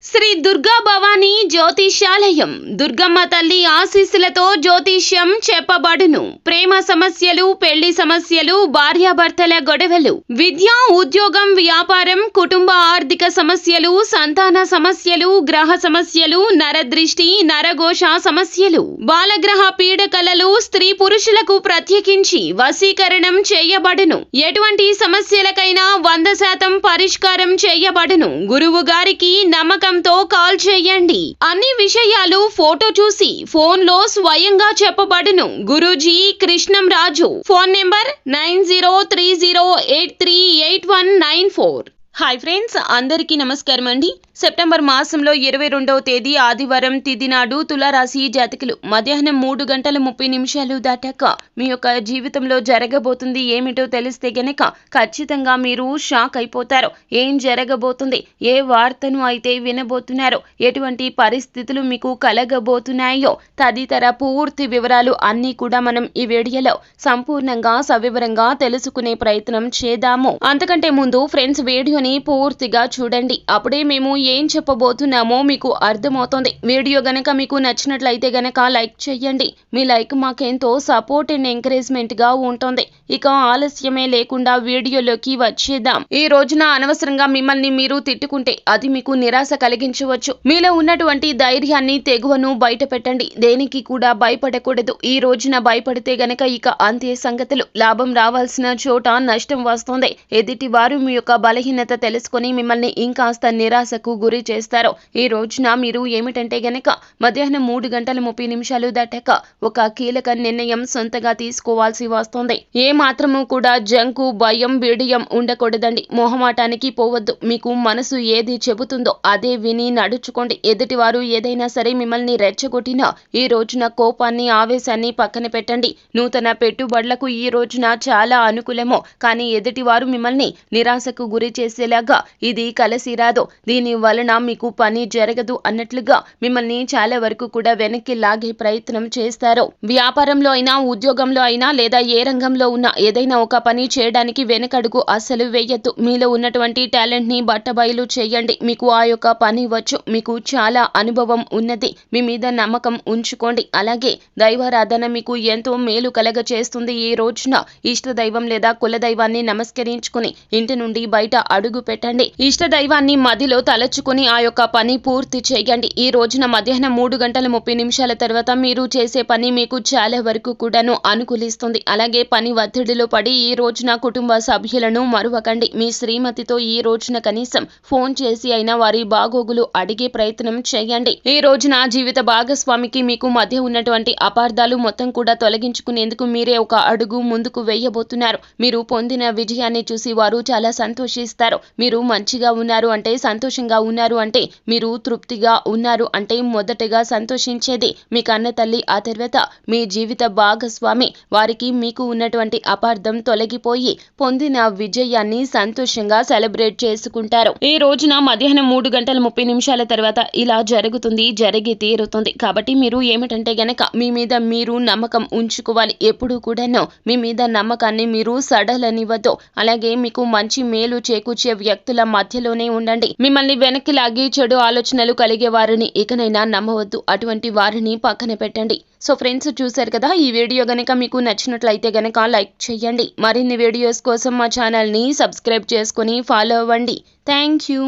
శ్రీ దుర్గా భవానీ జ్యోతిష్యాలయం దుర్గమ్మ తల్లి ఆశీస్సులతో జ్యోతిష్యం చెప్పబడును. ప్రేమ సమస్యలు, పెళ్లి సమస్యలు, భార్యాభర్తల గొడవలు, విద్య, ఉద్యోగం, వ్యాపారం, కుటుంబ ఆర్థిక సమస్యలు, సంతాన సమస్యలు, గ్రహ సమస్యలు, నరదృష్టి, నరఘోష సమస్యలు, బాలగ్రహ పీడకలలు, స్త్రీ పురుషులకు ప్రత్యేకించి వశీకరణం చేయబడును. ఎటువంటి సమస్యలకైనా 100% పరిష్కారం చేయబడును. గురువు గారికి నమ్మకంతో కాల్ చేయండి. అన్ని విషయాలు ఫోటో చూసి ఫోన్ లో స్వయంగా చెప్పబడును. Guruji Krishnam Raju. Phone number 9030838194. Hi friends, అందరికీ నమస్కారం అండి. సెప్టెంబర్ మాసంలో 22వ తేదీ ఆదివారం తిథి నాడు తులారాశి జాతకులు మధ్యాహ్నం 3:30 దాటాక మీ యొక్క జీవితంలో జరగబోతుంది ఏమిటో తెలిస్తే గనక ఖచ్చితంగా మీరు షాక్ అయిపోతారు. ఏం జరగబోతుంది, ఏ వార్తను అయితే వినబోతున్నారో, ఎటువంటి పరిస్థితులు మీకు కలగబోతున్నాయో తదితర పూర్తి వివరాలు అన్నీ కూడా మనం ఈ వీడియోలో సంపూర్ణంగా సవివరంగా తెలుసుకునే ప్రయత్నం చేద్దాము. అంతకంటే ముందు ఫ్రెండ్స్, వీడియోని పూర్తిగా చూడండి. అప్పుడే మేము ఏం చెప్పబోతున్నామో మీకు అర్థమవుతుంది. వీడియో గనక మీకు నచ్చినట్లయితే గనక లైక్ చేయండి. మీ లైక్ మాకెంతో సపోర్ట్ అండ్ ఎంకరేజ్మెంట్ గా ఉంటుంది. ఇక ఆలస్యమే లేకుండా వీడియోలోకి వచ్చేద్దాం. ఈ రోజున అనవసరంగా మిమ్మల్ని మీరు తిట్టుకుంటే అది మీకు నిరాశ కలిగించవచ్చు. మీలో ఉన్నటువంటి ధైర్యాన్ని, తెగువను బయట పెట్టండి. దేనికి కూడా భయపడకూడదు. ఈ రోజున భయపడితే గనక ఇక అంతే సంగతులు. లాభం రావాల్సిన చోట నష్టం వస్తుంది. ఎదుటి వారు మీ యొక్క బలహీనత తెలుసుకొని మిమ్మల్ని ఇంకాస్త నిరాశకు గురి చేస్తారు. ఈ రోజున మీరు ఏమిటంటే గనక మధ్యాహ్నం 3:30 దాటాక ఒక కీలక నిర్ణయం సొంతగా తీసుకోవాల్సి వస్తుంది. ఏ మాత్రము కూడా జంకు, భయం, బిడియం ఉండకూడదండి. మొహమాటానికి పోవద్దు. మీకు మనసు ఏది చెబుతుందో అదే విని నడుచుకోండి. ఎదుటివారు ఏదైనా సరే మిమ్మల్ని రెచ్చగొట్టినా ఈ రోజున కోపాన్ని, ఆవేశాన్ని పక్కన పెట్టండి. నూతన పెట్టుబడులకు ఈ రోజున చాలా అనుకూలమో, కానీ ఎదుటివారు మిమ్మల్ని నిరాశకు గురి చేసేలాగా ఇది కలిసి రాదు, దీని వలన మీకు పని జరగదు అన్నట్లుగా మిమ్మల్ని చాలా వరకు కూడా వెనక్కి లాగే ప్రయత్నం చేస్తారు. వ్యాపారంలో అయినా, ఉద్యోగంలో అయినా, లేదా ఏ రంగంలో ఉన్నా ఏదైనా ఒక పని చేయడానికి వెనకడుగు అస్సలు వేయద్దు. మీలో ఉన్నటువంటి టాలెంట్ ని బట్టబయలు చేయండి. మీకు ఆ యొక్క పని వచ్చు, మీకు చాలా అనుభవం ఉన్నది. మీ మీద నమ్మకం ఉంచుకోండి. అలాగే దైవారాధన మీకు ఎంతో మేలు కలగ చేస్తుంది. ఈ రోజున ఇష్ట దైవం లేదా కుల దైవాన్ని నమస్కరించుకుని ఇంటి నుండి బయట అడుగు పెట్టండి. ఇష్ట దైవాన్ని మదిలో తలచుకుని ఆ యొక్క పని పూర్తి చేయండి. ఈ రోజున మధ్యాహ్నం 3:30 తర్వాత మీరు చేసే పని మీకు చాలా వరకు కూడాను అనుకూలిస్తుంది. అలాగే పని ఒత్తిడిలో పడి ఈ రోజున కుటుంబ సభ్యులను మరువకండి. మీ శ్రీమతితో ఈ రోజున కనీసం ఫోన్ చేసి అయినా వారి బాగోగులు అడిగే ప్రయత్నం చేయండి. ఈ రోజున జీవిత భాగస్వామికి మీకు మధ్య ఉన్నటువంటి అపార్థాలు మొత్తం కూడా తొలగించుకునేందుకు మీరే ఒక అడుగు ముందుకు వేయబోతున్నారు. మీరు పొందిన విజయాన్ని చూసి వారు చాలా సంతోషిస్తారు. మీరు మంచిగా ఉన్నారు అంటే, సంతోషంగా ఉన్నారు అంటే, మీరు తృప్తిగా ఉన్నారు అంటే మొదటగా సంతోషించేది మీ కన్న తల్లి. ఆ తర్వాత మీ జీవిత భాగస్వామి. వారికి మీకు ఉన్నటువంటి అపార్థం తొలగిపోయి పొందిన విజయాన్ని సంతోషంగా సెలబ్రేట్ చేసుకుంటారు. ఈ రోజున మధ్యాహ్నం 3:30 తర్వాత ఇలా జరుగుతుంది, జరిగి తీరుతుంది. కాబట్టి మీరు ఏమిటంటే గనక మీ మీద మీరు నమ్మకం ఉంచుకోవాలి. ఎప్పుడూ కూడాను మీ మీద నమ్మకాన్ని మీరు సడలనివ్వద్దు. అలాగే మీకు మంచి మేలు చేకూర్చే వ్యక్తుల మధ్యలోనే ఉండండి. మిమ్మల్ని వెనక్కి లాగి చెడు ఆలోచనలు కలిగే వారిని ఇకనైనా నమ్మవద్దు. అటువంటి వారిని పక్కన పెట్టండి. సో ఫ్రెండ్స్, చూశారు కదా, ఈ వీడియో గనక మీకు నచ్చినట్లయితే గనక లైక్ చేయండి. మరిన్ని వీడియోస్ కోసం మా ఛానల్ ని సబ్స్క్రైబ్ చేసుకుని ఫాలో అవ్వండి. Thank you.